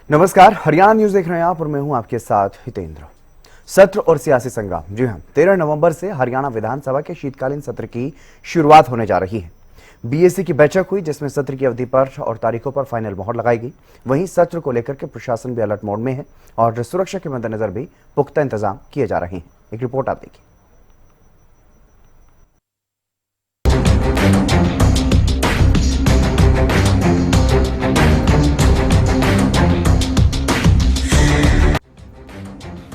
नमस्कार, हरियाणा न्यूज देख रहे हैं आप और मैं हूं आपके साथ हितेंद्र। सत्र और सियासी संग्राम। जी हां, 13 नवंबर से हरियाणा विधानसभा के शीतकालीन सत्र की शुरुआत होने जा रही है। बीएसी की बैठक हुई जिसमें सत्र की अवधि पर और तारीखों पर फाइनल मोहर लगाई गई। वहीं सत्र को लेकर के प्रशासन भी अलर्ट मोड में है और सुरक्षा के मद्देनजर भी पुख्ता इंतजाम किए जा रहे हैं। एक रिपोर्ट आप देखिए।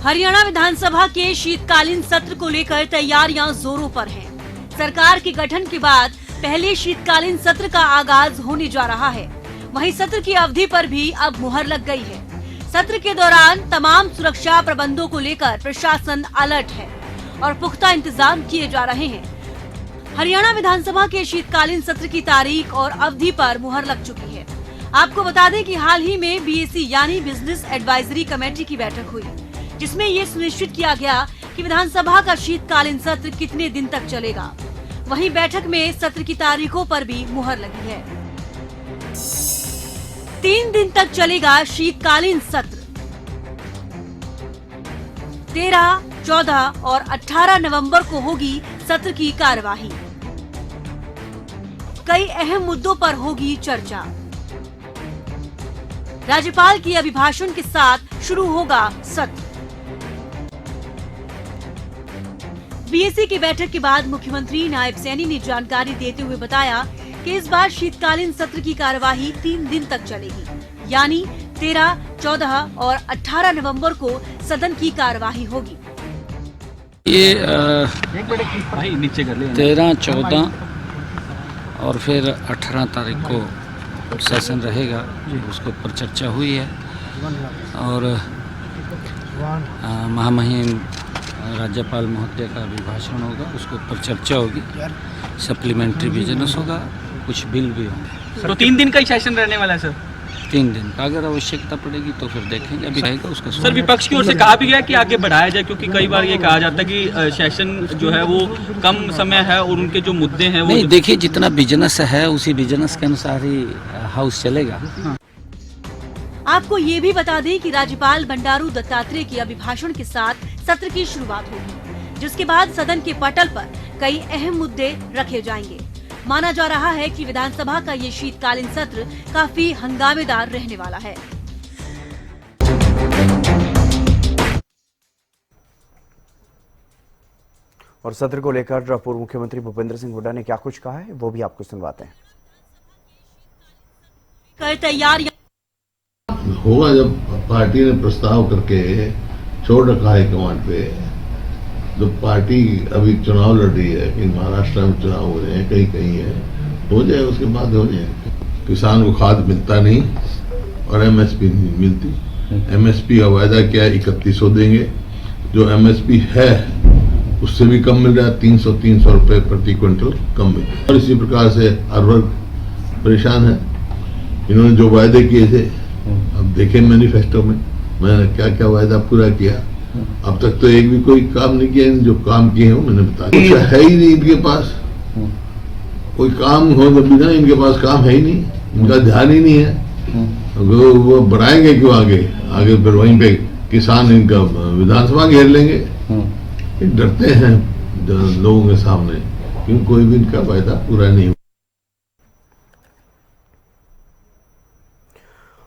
हरियाणा विधानसभा के शीतकालीन सत्र को लेकर तैयारियां जोरों पर हैं। सरकार के गठन के बाद पहले शीतकालीन सत्र का आगाज होने जा रहा है। वहीं सत्र की अवधि पर भी अब मुहर लग गई है। सत्र के दौरान तमाम सुरक्षा प्रबंधों को लेकर प्रशासन अलर्ट है और पुख्ता इंतजाम किए जा रहे हैं। हरियाणा विधानसभा के शीतकालीन सत्र की तारीख और अवधि पर मुहर लग चुकी है। आपको बता दें कि हाल ही में बीएसी यानी बिजनेस एडवाइजरी कमेटी की बैठक हुई, जिसमें ये सुनिश्चित किया गया कि विधानसभा का शीतकालीन सत्र कितने दिन तक चलेगा। वहीं बैठक में सत्र की तारीखों पर भी मुहर लगी है। 3 दिन तक चलेगा शीतकालीन सत्र। 13, 14 और 18 नवंबर को होगी सत्र की कार्यवाही। कई अहम मुद्दों पर होगी चर्चा। राज्यपाल के अभिभाषण के साथ शुरू होगा सत्र। बीएसी की बैठक के बाद मुख्यमंत्री नायब सैनी ने जानकारी देते हुए बताया कि इस बार शीतकालीन सत्र की कार्यवाही 3 दिन तक चलेगी, यानी 13, 14 और 18 नवंबर को सदन की कार्यवाही होगी। ये 13, 14 और फिर 18 तारीख को सेशन रहेगा, उसके ऊपर चर्चा हुई है और महामहिम राज्यपाल महोदय का अभिभाषण होगा, उसके ऊपर चर्चा होगी, सप्लीमेंट्री बिजनेस होगा, कुछ बिल भी होंगे। तो 3 दिन का ही सेशन रहने वाला है सर? 3 दिन का, अगर आवश्यकता पड़ेगी तो फिर देखेंगे, अभी रहेगा उसका। सर, विपक्ष की ओर से कहा भी गया कि आगे बढ़ाया जाए, क्योंकि कई बार ये कहा जाता है कि सेशन जो है वो कम समय है और उनके जो मुद्दे हैं वो नहीं, देखिए जितना बिजनेस है उसी बिजनेस के अनुसार ही हाउस चलेगा। आपको ये भी बता दें कि राज्यपाल बंडारू दत्तात्रेय के अभिभाषण के साथ सत्र की शुरुआत होगी, जिसके बाद सदन के पटल पर कई अहम मुद्दे रखे जाएंगे। माना जा रहा है कि विधानसभा का ये शीतकालीन सत्र काफी हंगामेदार रहने वाला है। और सत्र को लेकर पूर्व मुख्यमंत्री भूपेंद्र सिंह हुड्डा ने क्या कुछ कहा है, वो भी आपको सुनवाते हैं। तैयारियां होगा जब पार्टी ने प्रस्ताव करके छोड़ रखा है कमांड पे, तो पार्टी अभी चुनाव लड़ रही है, कहीं महाराष्ट्र में चुनाव हो रहे हैं, कहीं कहीं है, हो जाए उसके बाद हो जाए। किसान को खाद मिलता नहीं और एमएसपी नहीं मिलती। एमएसपी का वायदा क्या है, 3100 देंगे, जो एमएसपी है उससे भी कम मिल रहा है, 300 रुपए प्रति क्विंटल कम मिल रहा है। और इसी प्रकार से हर वर्ग परेशान है। इन्होंने जो वायदे किए थे, अब देखें मैनिफेस्टो में मैंने क्या क्या वायदा पूरा किया। अब तक तो एक भी कोई काम नहीं किया, जो काम किए हैं मैंने बता दिया। है ही नहीं इनके पास कोई काम हो, जब भी ना इनके पास काम है ही नहीं, इनका ध्यान ही नहीं है। वो बढ़ाएंगे क्यों आगे फिर वहीं पे किसान इनका विधानसभा घेर लेंगे। डरते हैं लोगों के सामने, क्योंकि कोई भी इनका वायदा पूरा नहीं हुआ।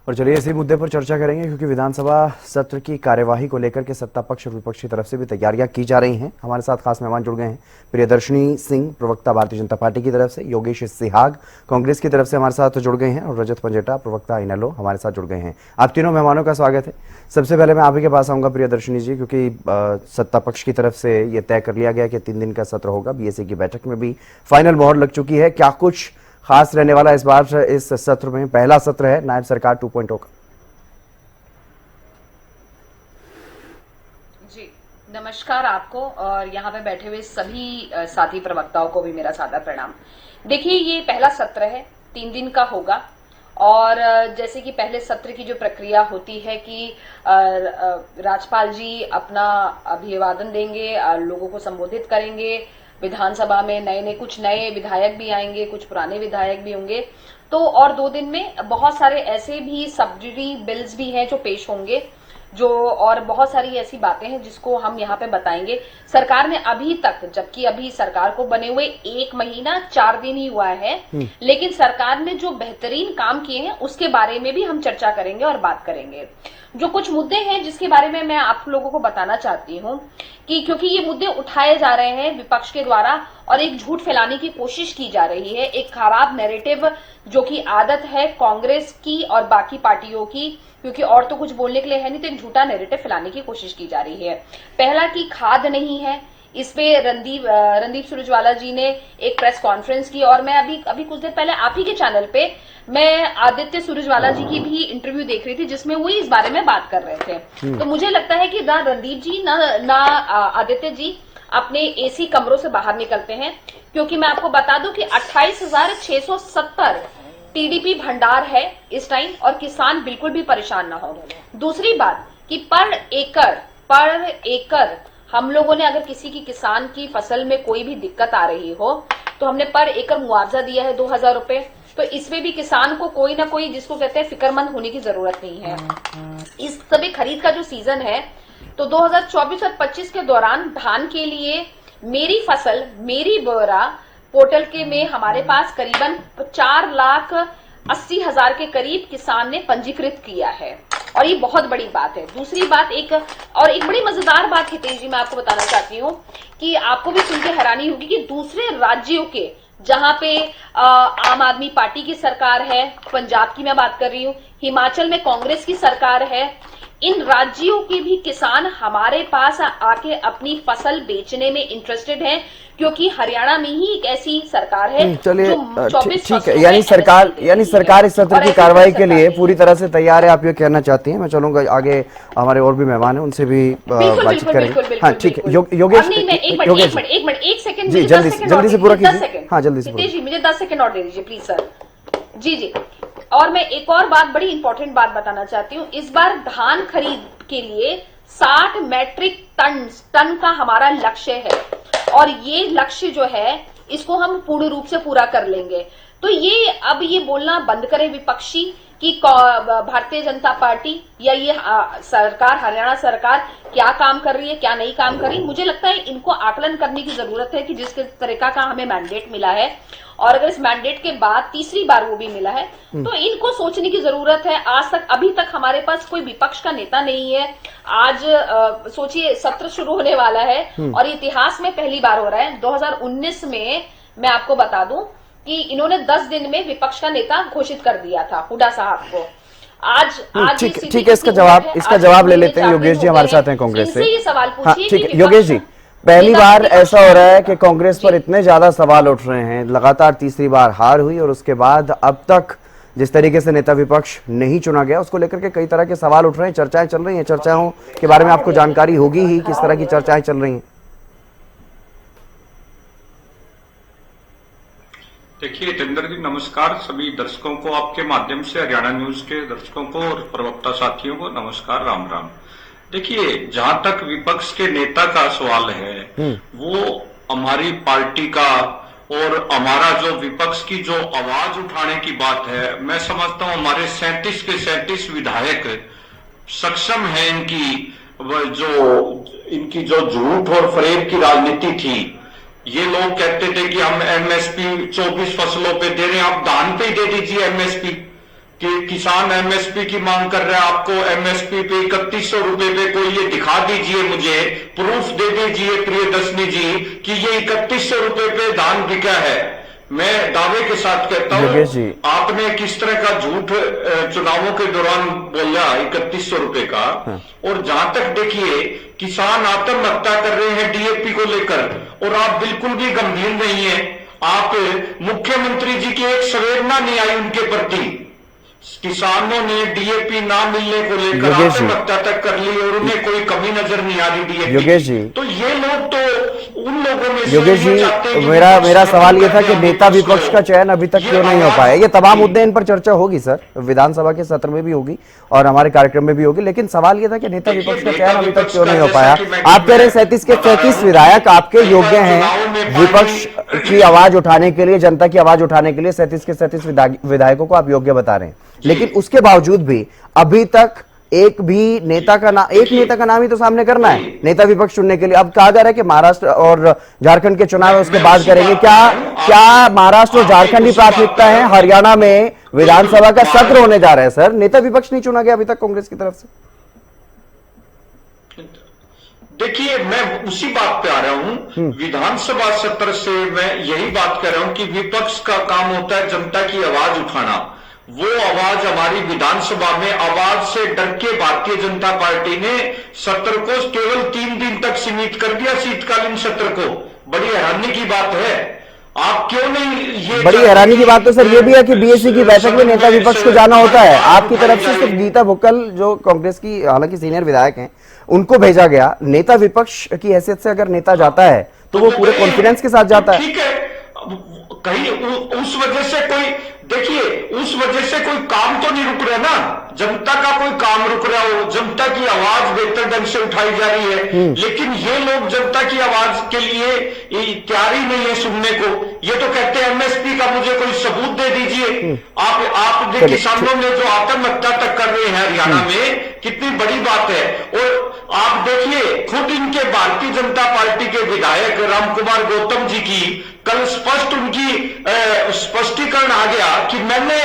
और चलिए इसी मुद्दे पर चर्चा करेंगे, क्योंकि विधानसभा सत्र की कार्यवाही को लेकर के सत्ता पक्ष और विपक्ष की तरफ से भी तैयारियां की जा रही हैं। हमारे साथ खास मेहमान जुड़ गए हैं। प्रियदर्शनी सिंह, प्रवक्ता भारतीय जनता पार्टी की तरफ से, योगेश सिहाग कांग्रेस की तरफ से हमारे साथ जुड़ गए हैं और रजत पंजेटा, प्रवक्ता इनेलो हमारे साथ जुड़ गए हैं। आप तीनों मेहमानों का स्वागत है। सबसे पहले मैं आप ही के पास आऊंगा प्रियदर्शनी जी, क्योंकि सत्ता पक्ष की तरफ से ये तय कर लिया गया कि 3 दिन का सत्र होगा। बीएसी की बैठक में भी फाइनल मोहर लग चुकी है। क्या कुछ खास रहने वाला इस बार इस सत्र में? पहला सत्र है नायब सरकार 2.0 का। जी नमस्कार आपको और यहाँ पे बैठे हुए सभी साथी प्रवक्ताओं को भी मेरा सादर प्रणाम। देखिए, ये पहला सत्र है, 3 दिन का होगा और जैसे कि पहले सत्र की जो प्रक्रिया होती है कि राज्यपाल जी अपना अभिवादन देंगे, लोगों को संबोधित करेंगे, विधानसभा में कुछ नए विधायक भी आएंगे, कुछ पुराने विधायक भी होंगे। तो और 2 दिन में बहुत सारे ऐसे भी सब्सिडी बिल्स भी हैं जो पेश होंगे, जो और बहुत सारी ऐसी बातें हैं जिसको हम यहाँ पे बताएंगे। सरकार ने अभी तक, जबकि अभी सरकार को बने हुए 1 महीना 4 दिन ही हुआ है, लेकिन सरकार ने जो बेहतरीन काम किए हैं उसके बारे में भी हम चर्चा करेंगे और बात करेंगे। जो कुछ मुद्दे हैं जिसके बारे में मैं आप लोगों को बताना चाहती हूँ कि क्योंकि ये मुद्दे उठाए जा रहे हैं विपक्ष के द्वारा और एक झूठ फैलाने की कोशिश की जा रही है, एक खराब नैरेटिव जो कि आदत है कांग्रेस की और बाकी पार्टियों की, क्योंकि और तो कुछ बोलने के लिए है नहीं, तो एक झूठा नैरेटिव फैलाने की कोशिश की जा रही है। पहला कि खाद नहीं है, इस पे रणदीप सुरजेवाला जी ने एक प्रेस कॉन्फ्रेंस की और मैं अभी कुछ देर पहले आप ही के चैनल पे मैं आदित्य सुरजेवाला जी की भी इंटरव्यू देख रही थी जिसमें वो इस बारे में बात कर रहे थे। तो मुझे लगता है कि ना रणदीप जी ना आदित्य जी अपने एसी कमरों से बाहर निकलते हैं, क्योंकि मैं आपको बता दूं कि 28,670 टीडीपी भंडार है इस टाइम और किसान बिल्कुल भी परेशान ना हो। दूसरी बात कि पर एकड़ हम लोगों ने, अगर किसी की किसान की फसल में कोई भी दिक्कत आ रही हो तो हमने पर एकड़ मुआवजा दिया है 2,000 रुपए। तो इसमें भी किसान को कोई ना कोई, जिसको कहते हैं, फिक्रमंद होने की जरूरत नहीं है। इस सभी खरीद का जो सीजन है तो 2024 और 25 के दौरान धान के लिए मेरी फसल मेरी बोरा पोर्टल के में हमारे पास करीबन 4,80,000 के करीब किसान ने पंजीकृत किया है और ये बहुत बड़ी बात है। दूसरी बात एक बड़ी मजेदार बात हितेश जी मैं आपको बताना चाहती हूँ कि आपको भी सुन के हैरानी होगी कि दूसरे राज्यों के, जहां पे आम आदमी पार्टी की सरकार है, पंजाब की मैं बात कर रही हूँ, हिमाचल में कांग्रेस की सरकार है, इन राज्यों के भी किसान हमारे पास आके अपनी फसल बेचने में इंटरेस्टेड हैं, क्योंकि हरियाणा में ही एक ऐसी सरकार है। चलिए ठीक है, यानी सरकार इस सत्र की कार्रवाई के लिए पूरी तरह से तैयार है, आप ये कहना चाहती हैं। मैं चलूंगा आगे, हमारे और भी मेहमान हैं, उनसे भी बातचीत करेंगे। हाँ ठीक है, योगेश एक सेकंड जी, जल्दी से पूरा कीजिए। हाँ जल्दी से मुझे 10 सेकंड और दे दीजिए प्लीज सर। जी और मैं एक और बात, बड़ी इंपॉर्टेंट बात बताना चाहती हूँ। इस बार धान खरीद के लिए 60 मैट्रिक टन का हमारा लक्ष्य है और ये लक्ष्य जो है इसको हम पूर्ण रूप से पूरा कर लेंगे। तो ये बोलना बंद करें विपक्षी कि भारतीय जनता पार्टी या ये सरकार, हरियाणा सरकार क्या काम कर रही है, क्या नहीं काम कर रही। मुझे लगता है इनको आकलन करने की जरूरत है कि जिस तरीका का हमें मैंडेट मिला है और अगर इस मैंडेट के बाद तीसरी बार वो भी मिला है तो इनको सोचने की जरूरत है। अभी तक हमारे पास कोई विपक्ष का नेता नहीं है। आज सोचिए सत्र शुरू होने वाला है और इतिहास में पहली बार हो रहा है। 2019 में मैं आपको बता दूं कि इन्होंने 10 दिन में विपक्ष का नेता घोषित कर दिया था, हुड्डा साहब को। आज ठीक है, इसका जवाब ले लेते हैं। योगेश जी हमारे साथ हैं कांग्रेस से। ये सवाल हाँ ठीक है योगेश जी, पहली बार ऐसा हो रहा है कि कांग्रेस पर इतने ज्यादा सवाल उठ रहे हैं, लगातार तीसरी बार हार हुई और उसके बाद अब तक जिस तरीके से नेता विपक्ष नहीं चुना गया उसको लेकर के कई तरह के सवाल उठ रहे हैं, चर्चाएं चल रही हैं। चर्चाओं के बारे में आपको जानकारी होगी ही, किस तरह की चर्चाएं चल रही हैं? देखिए जितेंद्र जी, नमस्कार। सभी दर्शकों को आपके माध्यम से, हरियाणा न्यूज के दर्शकों को और प्रवक्ता साथियों को नमस्कार, राम राम। देखिए, जहां तक विपक्ष के नेता का सवाल है वो हमारी पार्टी का और हमारा जो विपक्ष की जो आवाज उठाने की बात है, मैं समझता हूं हमारे 37 के 37 विधायक सक्षम है इनकी जो झूठ और फरेब की राजनीति थी। ये लोग कहते थे कि हम एमएसपी 24 फसलों पे दे रहे हैं, आप धान पे ही दे दीजिए एमएसपी, कि किसान एमएसपी की मांग कर रहा है, आपको एमएसपी पे 3100 रुपए पे कोई ये दिखा दीजिए, मुझे प्रूफ दे दीजिए प्रियदर्शनी जी कि ये 3100 रुपए पे धान बिका है। मैं दावे के साथ कहता हूं आपने किस तरह का झूठ चुनावों के दौरान बोला 3100 रुपए का। और जहां तक देखिए किसान आत्महत्या कर रहे हैं डीएपी को लेकर और आप बिल्कुल भी गंभीर नहीं है। आप मुख्यमंत्री जी की एक संवेदना नहीं आई उनके प्रति। किसानों ने डीएपी ना मिलने को लेकर आत्महत्या तक कर ली और उन्हें कोई कमी नजर नहीं आ रही डीएपी। योगेश जी, तो ये लोग तो उन लोगों में से योगेश ये जी, चाहते हैं कि मेरा सवाल ये था कि विपक्ष नेता विपक्ष का चयन अभी तक क्यों नहीं हो पाया। ये तमाम ये मुद्दे इन पर चर्चा होगी सर, विधानसभा के सत्र में भी होगी और हमारे कार्यक्रम में भी होगी, लेकिन सवाल ये था कि नेता देखिए, विपक्ष का नेता चयन अभी तक विपक्ष क्यों का नहीं हो जैसा पाया। कि मैं आप कह रहे हैं मैं 37 के बता रहा 37 हूं, विधायक आपके कई योग्य बार हैं चुनावों में विपक्ष की आवाज उठाने के लिए, जनता की आवाज उठाने के लिए 37 के 37 विधायकों को आप योग्य बता रहे हैं, लेकिन उसके बावजूद भी अभी तक एक नेता का नाम ही तो सामने करना है नेता विपक्ष चुनने के लिए। अब कहा जा रहा है कि महाराष्ट्र और झारखंड के चुनाव है उसके बाद करेंगे। क्या महाराष्ट्र और झारखंड ही प्राथमिकता है? हरियाणा में विधानसभा का सत्र होने जा रहा है सर, नेता विपक्ष नहीं चुना गया अभी तक कांग्रेस की तरफ से। देखिए, मैं उसी बात पे आ रहा हूं, विधानसभा सत्र से मैं यही बात कर रहा हूं कि विपक्ष का काम होता है जनता की आवाज उठाना। वो आवाज हमारी विधानसभा में आवाज से डर के भारतीय जनता पार्टी ने सत्र को केवल 3 दिन तक सीमित कर दिया, शीतकालीन सत्र को। बड़ी हैरानी की बात है। आप क्यों नहीं ये बड़ी हैरानी की बात तो सर ये भी है कि बीएससी की बैठक में नेता विपक्ष को जाना होता है। आपकी तरफ से सिर्फ गीता भुक्कल जो कांग्रेस की हालांकि सीनियर विधायक हैं उनको भेजा गया। नेता विपक्ष की हैसियत से अगर नेता जाता है तो वो पूरे कॉन्फिडेंस के साथ जाता है। ठीक है, कहीं उस वजह से कोई, देखिए, उस वजह से कोई काम तो नहीं रुक रहा ना, जनता का कोई काम रुक रहा हो, जनता की आवाज बेहतर ढंग से उठाई जा रही है, लेकिन ये लोग जनता की आवाज के लिए तैयार ही नहीं है सुनने को। ये तो कहते हैं एमएसपी का मुझे कोई सबूत दे दीजिए। आप किसानों ने जो आत्महत्या तक कर रहे हैं हरियाणा में, कितनी बड़ी बात है। और आप देखिए, खुद इनके भारतीय जनता पार्टी के विधायक रामकुमार गौतम जी की कल स्पष्ट उनकी स्पष्टीकरण आ गया कि मैंने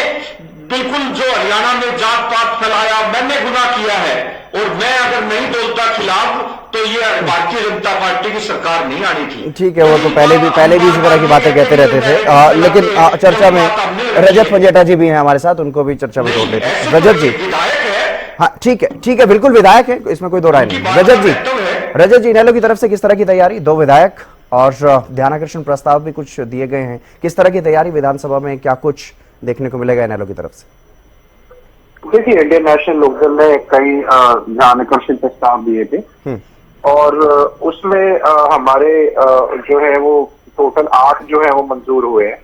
बिल्कुल जो हरियाणा में जात पात फैलाया, मैंने गुनाह किया है और मैं अगर नहीं बोलता खिलाफ तो ये भारतीय जनता पार्टी की सरकार नहीं आनी थी। ठीक है, वो तो पहले भी इसी तरह की बातें कहते रहते थे, लेकिन चर्चा में रजत पंजेटा जी भी हैं हमारे साथ, उनको भी चर्चा में जोड़ लेते हैं। रजत जी, विधायक है। हाँ ठीक है, बिल्कुल विधायक है, इसमें कोई दो राय नहीं। रजत जी, इनेलो की तरफ से किस तरह की तैयारी? 2 विधायक और ध्यानाकर्षण प्रस्ताव भी कुछ दिए गए हैं, किस तरह की तैयारी विधानसभा में, क्या कुछ देखने को मिलेगा इनेलो की तरफ से? देखिए, इंडियन नेशनल लोकदल ने कई ध्यानाकर्षण प्रस्ताव दिए थे और उसमें हमारे जो है वो टोटल 8 जो है वो मंजूर हुए हैं।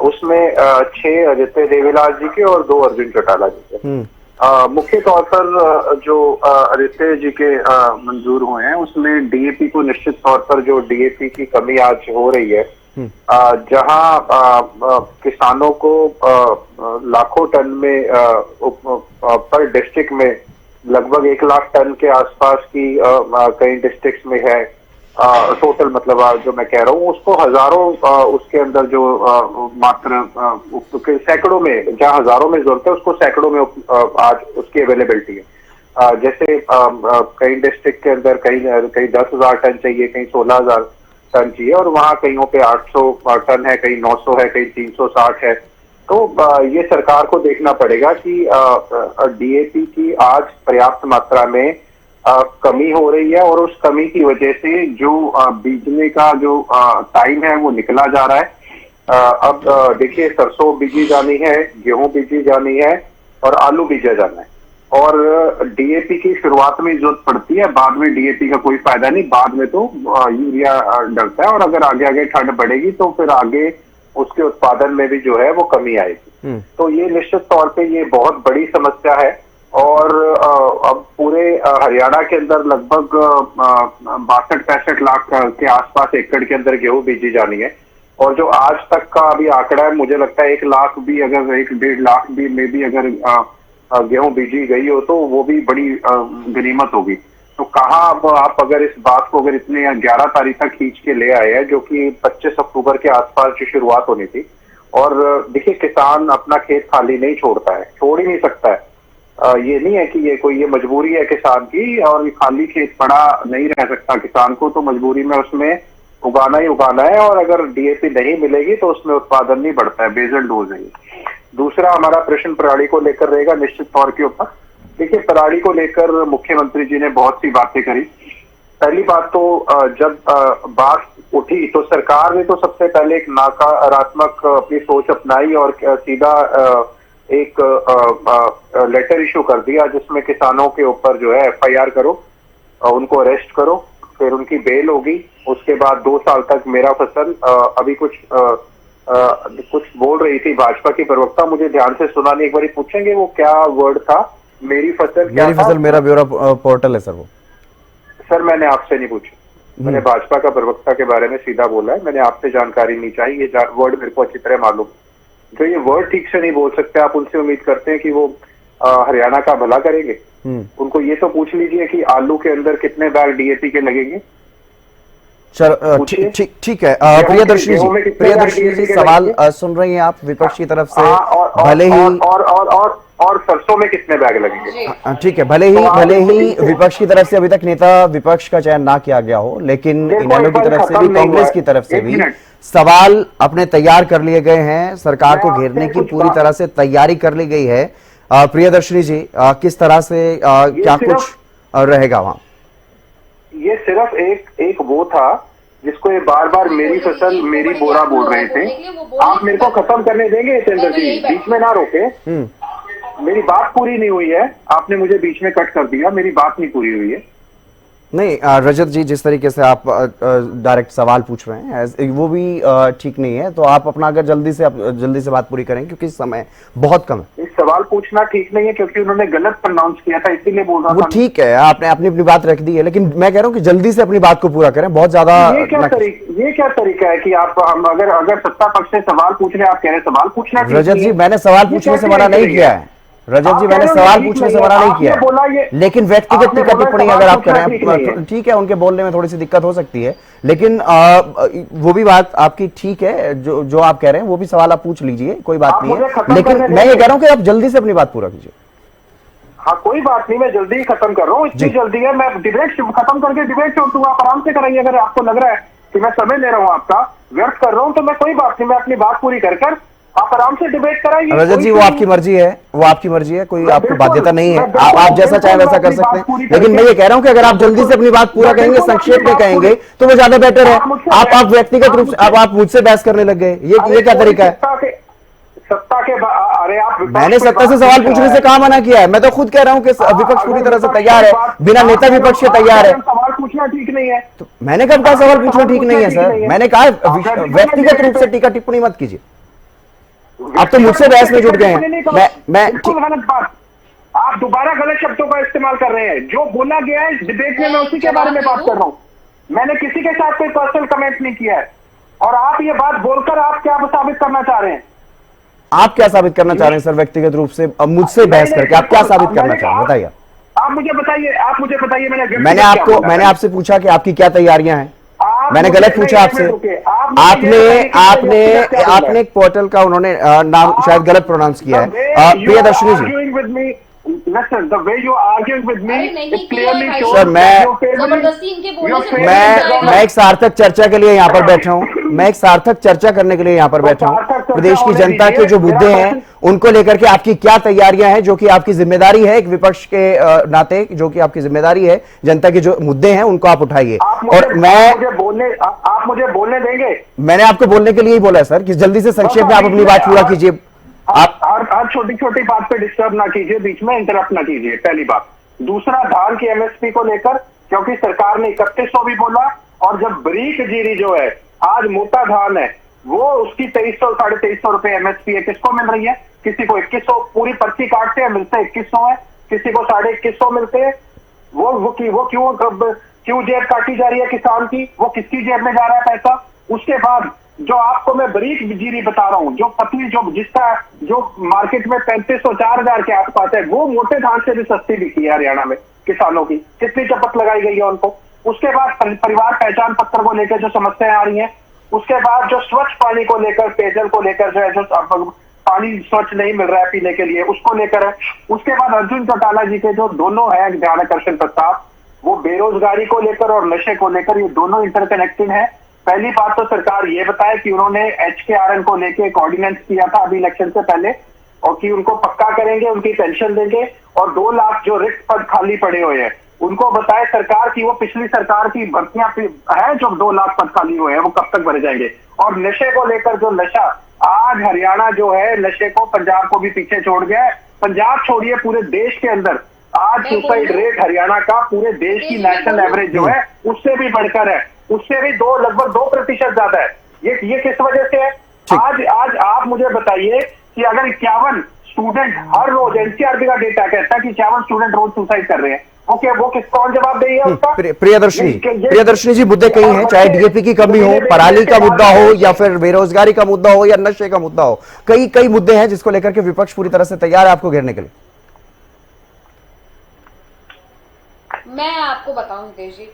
उसमें 6 आदित्य देवीलाल जी के और 2 अर्जुन चौटाला जी के। मुख्य तौर पर जो आदित्य जी के मंजूर हुए हैं उसमें डीएपी को निश्चित तौर पर जो डीएपी की कमी आज हो रही है, जहां किसानों को लाखों टन में पर डिस्ट्रिक्ट में लगभग 1 लाख टन के आसपास की कई डिस्ट्रिक्ट्स में है टोटल, मतलब जो मैं कह रहा हूँ उसको हजारों उसके अंदर जो मात्र सैकड़ों में, जहाँ हजारों में जरूरत है उसको सैकड़ों में आज उसकी अवेलेबिलिटी है। जैसे कई डिस्ट्रिक्ट के अंदर कहीं 10,000 टन चाहिए, कहीं 16,000 टन चाहिए और वहाँ कहीं पे 800 टन है, कहीं 900 है, कहीं 360 है। तो ये सरकार को देखना पड़ेगा कि डीएपी की आज पर्याप्त मात्रा में कमी हो रही है और उस कमी की वजह से जो बीजने का जो टाइम है वो निकला जा रहा है। अब देखिए, सरसों बीजी जानी है, गेहूं बीजी जानी है और आलू बीजा जाना है और डीएपी की शुरुआत में जरूरत पड़ती है, बाद में डीएपी का कोई फायदा नहीं, बाद में तो यूरिया डलता है और अगर आगे ठंड बढ़ेगी तो फिर आगे उसके उत्पादन में भी जो है वो कमी आएगी। तो ये निश्चित तौर पे ये बहुत बड़ी समस्या है और अब पूरे हरियाणा के अंदर लगभग 62-65 लाख के आसपास एकड़ के अंदर गेहूं बीजी जानी है और जो आज तक का अभी आंकड़ा है, मुझे लगता है 1 लाख भी अगर 1-1.5 लाख भी में भी अगर गेहूं बीजी गई हो तो वो भी बड़ी गनीमत होगी। तो कहाँ अब आप अगर इस बात को अगर इतने 11 तारीख तक खींच के ले आए हैं, जो कि 25 अक्टूबर के आसपास जो शुरुआत होनी थी। और देखिए, किसान अपना खेत खाली नहीं छोड़ता है, छोड़ ही नहीं सकता है। ये नहीं है कि ये मजबूरी है किसान की और ये खाली खेत पड़ा नहीं रह सकता किसान को, तो मजबूरी में उसमें उगाना ही उगाना है और अगर डीएपी नहीं मिलेगी तो उसमें उत्पादन नहीं बढ़ता है, बेजल डोज है। दूसरा हमारा प्रश्न पराली को लेकर रहेगा निश्चित तौर के ऊपर। देखिए, पराली को लेकर मुख्यमंत्री जी ने बहुत सी बातें करी। पहली बात तो जब बात उठी तो सरकार ने तो सबसे पहले एक नकारात्मक अपनी सोच अपनाई और सीधा एक लेटर इशू कर दिया जिसमें किसानों के ऊपर जो है एफआईआर करो, उनको अरेस्ट करो फिर उनकी बेल होगी, उसके बाद 2 साल तक मेरा फसल अभी कुछ बोल रही थी भाजपा की प्रवक्ता, मुझे ध्यान से सुना नहीं, एक बार पूछेंगे वो क्या वर्ड था? मेरी फसल क्या था? मेरा ब्यूरो पोर्टल है सर वो। सर मैंने आपसे नहीं पूछा, मैंने भाजपा का प्रवक्ता के बारे में सीधा बोला है, मैंने आपसे जानकारी नहीं चाहिए, ये वर्ड मेरे को अच्छी तरह मालूम। जो ये वर्ड ठीक से नहीं बोल सकते, आप उनसे उम्मीद करते हैं कि वो हरियाणा का भला करेंगे? उनको ये तो पूछ लीजिए कि आलू के अंदर कितने बैग डीएपी के लगेंगे। ठीक है। प्रियदर्शनी जी सवाल सुन रही हैं आप विपक्ष की तरफ से? भले ही और सरसों में कितने बैग लगेंगे? ठीक है, भले ही विपक्ष की तरफ से अभी तक नेता विपक्ष का चयन ना किया गया हो, लेकिन इनेलो की तरफ से भी, कांग्रेस की तरफ से भी सवाल अपने तैयार कर लिए गए हैं। सरकार को घेरने की पूरी तरह से तैयारी कर ली गई है। प्रियदर्शनी जी, किस तरह से क्या कुछ रहेगा वहां? ये सिर्फ एक वो था जिसको ये बार बार मेरी फसल मेरी बोरा बोल रहे थे। आप मेरे को खत्म करने देंगे चंद्र जी? बीच में ना रोके, मेरी बात पूरी नहीं हुई है, आपने मुझे बीच में कट कर दिया, मेरी बात नहीं पूरी हुई है। नहीं रजत जी, जिस तरीके से आप डायरेक्ट सवाल पूछ रहे हैं वो भी ठीक नहीं है, तो आप अपना अगर जल्दी से बात पूरी करें, क्योंकि समय बहुत कम है। इस सवाल पूछना ठीक नहीं है क्योंकि उन्होंने गलत प्रोनाउंस किया था, इसीलिए बोल रहा था। वो ठीक है, आपने अपनी बात रख दी है, लेकिन मैं कह रहा हूँ कि जल्दी से अपनी बात को पूरा करें। बहुत ज्यादा ये क्या तरीका है कि आप अगर सत्ता पक्ष से सवाल पूछ रहे, आप कह रहे सवाल पूछना? रजत जी, मैंने सवाल पूछने से मना नहीं किया है। रजत जी, मैंने सवाल पूछने से मना नहीं किया है, लेकिन व्यक्तिगत टीका टिप्पणी अगर आप करें, ठीक है, उनके बोलने में थोड़ी सी दिक्कत हो सकती है, लेकिन वो भी बात आपकी ठीक है, जो आप कह रहे हैं वो भी सवाल आप पूछ लीजिए, कोई बात नहीं है, लेकिन मैं ये कह रहा हूं कि आप जल्दी से अपनी बात पूरा कीजिए। हाँ कोई बात नहीं, मैं जल्दी ही खत्म कर रहा हूँ, इतनी जल्दी है, मैं डिबेट खत्म करके डिबेट छोड़ दूंगा, आप आराम से कराइए। अगर आपको लग रहा है कि मैं समय ले रहा हूँ, आपका व्यर्थ कर रहा हूँ, तो मैं कोई बात नहीं, मैं अपनी बात पूरी कर आप आराम से डिबेट कराइए। रजत जी, वो आपकी मर्जी है, कोई आपको बाध्यता नहीं है, आप जैसा चाहे वैसा कर सकते हैं, लेकिन मैं ये कह रहा हूं कि अगर आप जल्दी से अपनी बात पूरा कहेंगे, संक्षेप में कहेंगे, तो वो ज्यादा बेटर है। आप व्यक्तिगत रूप से आप मुझसे बहस करने लग गए, ये क्या तरीका है? सत्ता के अरे आप, मैंने सत्ता से सवाल पूछने से कहाँ मना किया है? मैं तो खुद कह रहा हूँ कि विपक्ष पूरी तरह से तैयार है, बिना नेता विपक्ष के तैयार है। सवाल पूछना ठीक नहीं है, तो मैंने कब कहा सवाल पूछना ठीक नहीं है सर? मैंने कहा व्यक्तिगत रूप से टीका टिप्पणी मत कीजिए। आप तो मुझसे बहस में जुट गए हैं। मैं गलत बात, आप दोबारा गलत शब्दों का इस्तेमाल कर रहे हैं। जो बोला गया है डिबेट में, मैं उसी के बारे में बात कर रहा हूँ, मैंने किसी के साथ कोई पर्सनल कमेंट नहीं किया है। और आप ये बात बोलकर आप क्या साबित करना चाह रहे हैं? आप क्या साबित करना चाह रहे हैं सर? व्यक्तिगत रूप से मुझसे बहस करके आप क्या साबित करना चाह रहे हैं, बताइए। आप मुझे बताइए, मैंने आपसे पूछा कि आपकी क्या तैयारियां हैं? मैंने गलत पूछा आपसे? आपने एक पोर्टल का उन्होंने नाम शायद गलत प्रोनाउंस किया है। प्रियदर्शनी जी, सर मैं एक सार्थक चर्चा के लिए यहाँ पर बैठा हूँ, मैं एक सार्थक चर्चा करने के लिए यहाँ पर बैठा हूँ। प्रदेश की जनता के जो मुद्दे हैं उनको लेकर के आपकी क्या तैयारियां हैं, जो कि आपकी जिम्मेदारी है एक विपक्ष के नाते, जो कि आपकी जिम्मेदारी है, जनता के जो मुद्दे हैं उनको आप उठाइए। और आप मुझे बोलने देंगे? मैंने आपको बोलने के लिए ही बोला है सर कि जल्दी से संक्षेप में आप अपनी बात पूरा कीजिए। आप हर छोटी छोटी बात पे डिस्टर्ब ना कीजिए, बीच में इंटरप्ट ना कीजिए, पहली बात। दूसरा, धान की एमएसपी को लेकर, क्योंकि सरकार ने 3100 भी बोला, और जब बारीक जीरी जो है, आज मोटा धान है, वो उसकी 2300 साढ़े 2300 रुपए एमएसपी है। किसको मिल रही है? किसी को 2100, पूरी पर्ची काटते हैं, मिलते 2100 है, किसी को 2150 मिलते हैं। वो क्यों जेब काटी जा रही है किसान की? वो किसकी जेब में जा रहा है पैसा? उसके बाद जो आपको मैं बारीक जीरी बता रहा हूँ, जो पतली, जो मार्केट में 3500 4000 के आसपास है, वो मोटे धान से भी सस्ती बिकी है हरियाणा में किसानों की। कितनी चपत लगाई गई है उनको। उसके बाद परिवार पहचान पत्र को लेकर जो समस्याएं आ रही हैं, उसके बाद जो स्वच्छ पानी को लेकर, पेयजल को लेकर जो है, जो पानी स्वच्छ नहीं मिल रहा है पीने के लिए, उसको लेकर है। उसके बाद अर्जुन चौटाला जी के जो दोनों है ध्यान आकर्षण प्रस्ताव, वो बेरोजगारी को लेकर और नशे को लेकर, ये दोनों इंटरकनेक्टेड है। पहली बात तो सरकार ये बताए कि उन्होंने HKRN को लेके एक ऑर्डिनेंस किया था अभी इलेक्शन से पहले, और कि उनको पक्का करेंगे, उनकी पेंशन देंगे, और 2 लाख जो रिक्त पद खाली पड़े हुए हैं उनको बताए सरकार की वो पिछली सरकार की भर्तियां है, जो 2 लाख पद खाली हुए हैं वो कब तक भरे जाएंगे। और नशे को लेकर जो नशा, आज हरियाणा जो है नशे को, पंजाब को भी पीछे छोड़ गया है। पंजाब छोड़िए, पूरे देश के अंदर आज सुसाइड रेट हरियाणा का पूरे देश की नेशनल एवरेज जो है उससे भी बढ़कर है, उससे भी लगभग 2% ज्यादा है। ये किस वजह से है? आज आप मुझे बताइए कि अगर 51 स्टूडेंट हर रोज, एनसीआरबी का डेटा कहता है कि 51 स्टूडेंट रोज सुसाइड कर रहे हैं, वो कौन जवाब देगी उसका? प्रियदर्शनी जी, मुद्दे कई हैं, चाहे डीएपी की कमी हो, पराली का मुद्दा हो, या फिर बेरोजगारी का मुद्दा हो, या नशे का मुद्दा हो, कई मुद्दे हैं जिसको लेकर के विपक्ष पूरी तरह से तैयार है आपको घेरने के लिए। मैं आपको बताऊं हितेश जी,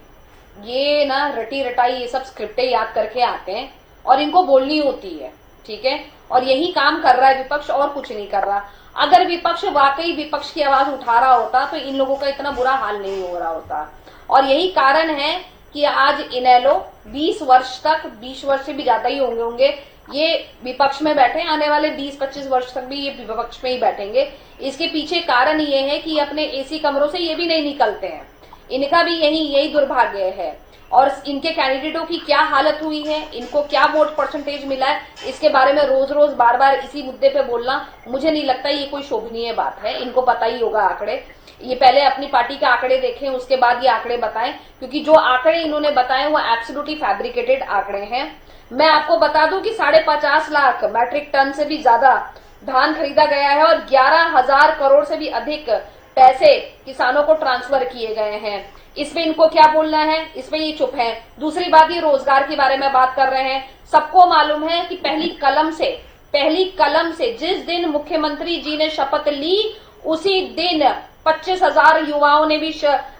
ये ना रटी रटाई ये सब स्क्रिप्टें याद करके आते हैं और इनको बोलनी होती है, ठीक है, और यही काम कर रहा है विपक्ष, और कुछ नहीं कर रहा। अगर विपक्ष वाकई विपक्ष की आवाज उठा रहा होता तो इन लोगों का इतना बुरा हाल नहीं हो रहा होता। और यही कारण है कि आज इनेलो 20 वर्ष से भी ज्यादा ही होंगे ये विपक्ष में बैठे, आने वाले 20-25 वर्ष तक भी ये विपक्ष में ही बैठेंगे। इसके पीछे कारण ये है कि अपने एसी कमरों से ये भी नहीं निकलते हैं, इनका भी यही दुर्भाग्य है। और इनके कैंडिडेटों की क्या हालत हुई है, इनको क्या वोट परसेंटेज मिला है, इसके बारे में रोज रोज बार बार इसी मुद्दे पे बोलना मुझे नहीं लगता ये कोई शोभनीय बात है। इनको पता ही होगा आंकड़े, ये पहले अपनी पार्टी के आंकड़े देखें, उसके बाद ये आंकड़े बताएं, क्योंकि जो आंकड़े इन्होंने बताए वो एब्सोल्युटली फैब्रिकेटेड आंकड़े हैं। मैं आपको बता दूं कि 50.5 लाख मैट्रिक टन से भी ज्यादा धान खरीदा गया है और 11,000 करोड़ से भी अधिक पैसे किसानों को ट्रांसफर किए गए हैं। इसमें इनको क्या बोलना है, इसमें ये चुप है। दूसरी बात, ये रोजगार के बारे में बात कर रहे हैं। सबको मालूम है कि पहली कलम से जिस दिन मुख्यमंत्री जी ने शपथ ली उसी दिन 25,000 युवाओं ने भी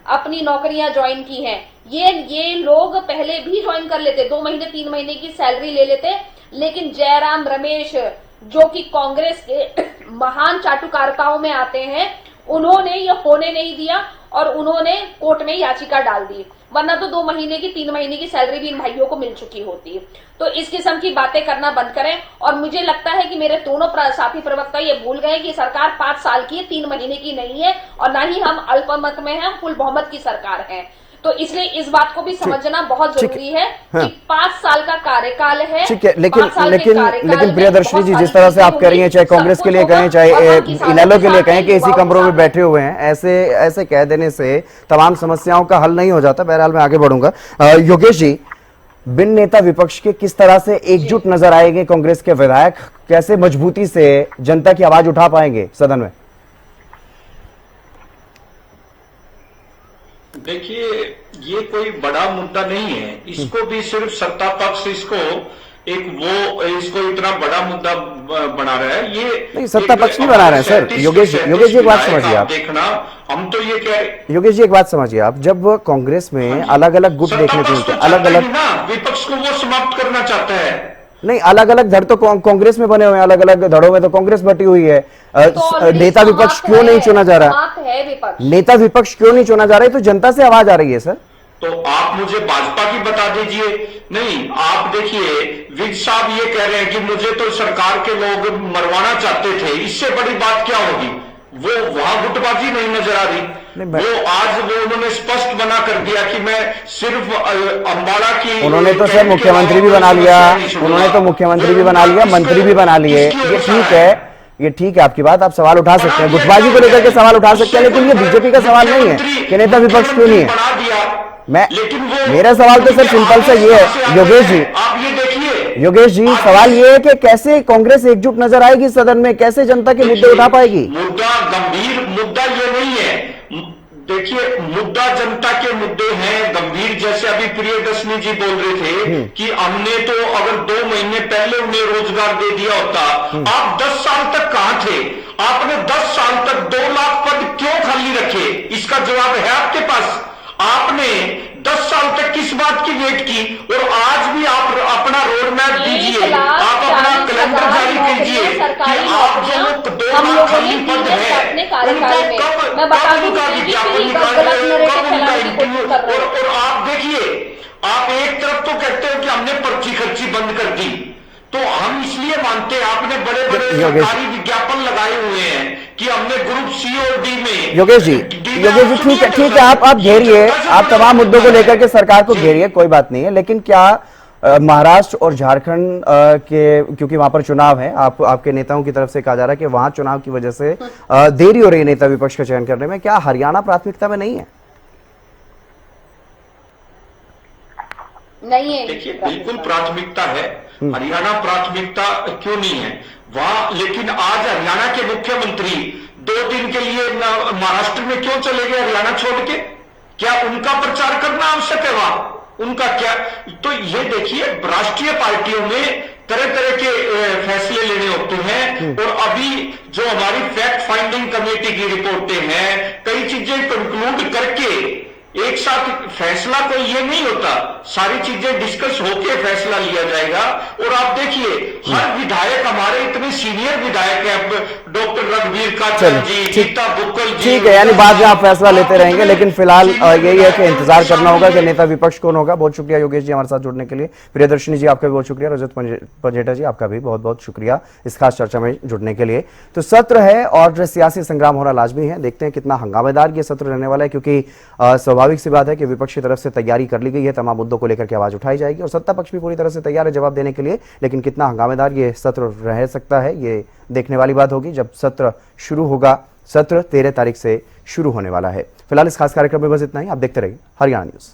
अपनी नौकरियां ज्वाइन की हैं। ये लोग पहले भी ज्वाइन कर लेते, 2 महीने 3 महीने की सैलरी ले लेते, लेकिन जयराम रमेश जो कि कांग्रेस के महान चाटुकारिताओं में आते हैं, उन्होंने ये होने नहीं दिया और उन्होंने कोर्ट में याचिका डाल दी, वरना तो 2 महीने की 3 महीने की सैलरी भी इन भाइयों को मिल चुकी होती। तो इस किस्म की बातें करना बंद करें। और मुझे लगता है कि मेरे दोनों साथी प्रवक्ता ये भूल गए कि सरकार 5 साल की है, 3 महीने की नहीं है, और ना ही हम अल्पमत में हैं, फुल बहुमत की सरकार है। तो इसलिए इस बात को भी समझना बहुत जरूरी है कि 5 साल का कार्यकाल है। ठीक है, लेकिन प्रियदर्शनी जी, जिस तरह से आप कह रही हैं, चाहे कांग्रेस के लिए कहें, चाहे इनेलो के लिए कहें कि इसी कमरों में बैठे हुए हैं, ऐसे कह देने से तमाम समस्याओं का हल नहीं हो जाता। बहरहाल मैं आगे बढ़ूंगा। योगेश जी, बिन नेता विपक्ष के किस तरह से एकजुट नजर आएंगे कांग्रेस के विधायक, कैसे मजबूती से जनता की आवाज उठा पाएंगे सदन में? देखिए, ये कोई बड़ा मुद्दा नहीं है, इसको भी सिर्फ सत्ता पक्ष इसको इतना बड़ा मुद्दा बना रहा है। ये नहीं, सत्ता पक्ष नहीं बना रहा है सर। योगेश जी एक बात समझिए आप, देखना, हम तो ये कह रहे, योगेश जी एक बात समझिए आप, जब कांग्रेस में अलग अलग गुट देखने को मिलते हैं, अलग अलग विपक्ष को वो समाप्त करना चाहता है। नहीं, अलग अलग धड़ तो कांग्रेस में बने हुए हैं, अलग अलग धड़ों में तो कांग्रेस बटी हुई है। नेता विपक्ष क्यों नहीं चुना जा रहा? नेता विपक्ष क्यों नहीं चुना जा रहा है? तो जनता से आवाज आ रही है सर। तो आप मुझे भाजपा की बता दीजिए। नहीं, आप देखिए, विज साहब ये कह रहे हैं कि मुझे तो सरकार के लोग मरवाना चाहते थे, इससे बड़ी बात क्या होगी? वो वहां गुटबाजी नहीं नजर आ रही। उन्होंने स्पष्ट बना कर दिया कि मैं सिर्फ अंबाला की, उन्होंने तो सर मुख्यमंत्री भी बना लिया, मंत्री भी बना लिए। ये ठीक है आपकी बात, आप सवाल उठा सकते हैं, गुटबाजी को लेकर के सवाल उठा सकते हैं, लेकिन ये बीजेपी का सवाल नहीं है कि नेता विपक्ष क्यों नहीं है। मेरा सवाल तो सर सिंपल सा ये है योगेश जी, आप ये देखिए, योगेश जी सवाल ये है कि कैसे कांग्रेस एकजुट नजर आएगी सदन में, कैसे जनता के मुद्दे उठा पाएगी? मुद्दा गंभीर मुद्दा ये नहीं है। देखिए, मुद्दा जनता के मुद्दे हैं गंभीर, जैसे अभी प्रियदर्शनी जी बोल रहे थे कि हमने तो अगर 2 महीने पहले उन्हें रोजगार दे दिया होता। आप 10 साल तक कहां थे? आपने 10 साल तक 2 लाख पद क्यों खाली रखे? इसका जवाब है आपके पास। आपने 10 साल तक किस बात की वेट की? और आज भी आप अपना रोड मैप दीजिए, आप अपना कैलेंडर जारी कीजिए कि आप जो 2 लाख खाली पद है उनको कब उनका विज्ञापन निकालिए, कब उनका इंटरव्यू। और आप देखिए, आप एक तरफ तो कहते हो कि हमने पर्ची खर्ची बंद कर दी, तो हम इसलिए मानते हैं आपने बड़े बड़े सरकारी विज्ञापन लगाए हुए हैं कि हमने ग्रुप सी और डी में। योगेश जी ठीक है, आप घेरिए, आप तमाम मुद्दों को लेकर के सरकार को घेरिए, कोई बात नहीं है, लेकिन क्या महाराष्ट्र और झारखंड के, क्योंकि वहां पर चुनाव है, आपके नेताओं की तरफ से कहा जा रहा है कि वहां चुनाव की वजह से देरी हो रही है नेता विपक्ष का चयन करने में, क्या हरियाणा प्राथमिकता में नहीं है? नहीं है। देखिए, बिल्कुल प्राथमिकता है। हरियाणा प्राथमिकता क्यों नहीं है वहां, लेकिन आज हरियाणा के मुख्यमंत्री 2 दिन के लिए महाराष्ट्र में क्यों चले गए हरियाणा छोड़ के? क्या उनका प्रचार करना आवश्यक है वहां? उनका क्या? तो ये देखिए, राष्ट्रीय पार्टियों में तरह तरह के फैसले लेने होते हैं, और अभी जो हमारी फैक्ट फाइंडिंग कमेटी की रिपोर्टें हैं, कई चीजें कंक्लूड करके एक साथ फैसला कोई ये नहीं होता, सारी चीजें डिस्कस होके फैसला लिया जाएगा। और आप देखिए, हर विधायक, हमारे इतने सीनियर विधायक हैं, डॉक्टर रघुवीर काचन जी, गीता बुक्कल जी, ठीक है, यानी बाद में आप फैसला लेते रहेंगे, लेकिन फिलहाल यही है कि इंतजार करना होगा कि नेता विपक्ष कौन होगा। बहुत शुक्रिया योगेश जी हमारे साथ जुड़ने के लिए। प्रियदर्शनी जी आपका भी बहुत शुक्रिया। रजत पंजेटा जी आपका भी बहुत बहुत शुक्रिया इस खास चर्चा में जुड़ने के लिए। तो सत्र है और सियासी संग्राम होना लाजमी है। देखते हैं कितना हंगामेदार ये सत्र रहने वाला है, क्योंकि स्वाभाविक सी बात है कि विपक्ष की तरफ से तैयारी कर ली गई है, तमाम मुद्दों को लेकर के आवाज उठाई जाएगी और सत्ता पक्ष भी पूरी तरह से तैयार है जवाब देने के लिए। लेकिन कितना हंगामेदार ये सत्र रह सकता है, ये देखने वाली बात होगी जब सत्र शुरू होगा। सत्र 13 तारीख से शुरू होने वाला है। फिलहाल इस खास कार्यक्रम में बस इतना ही। आप देखते रहिए हरियाणा न्यूज।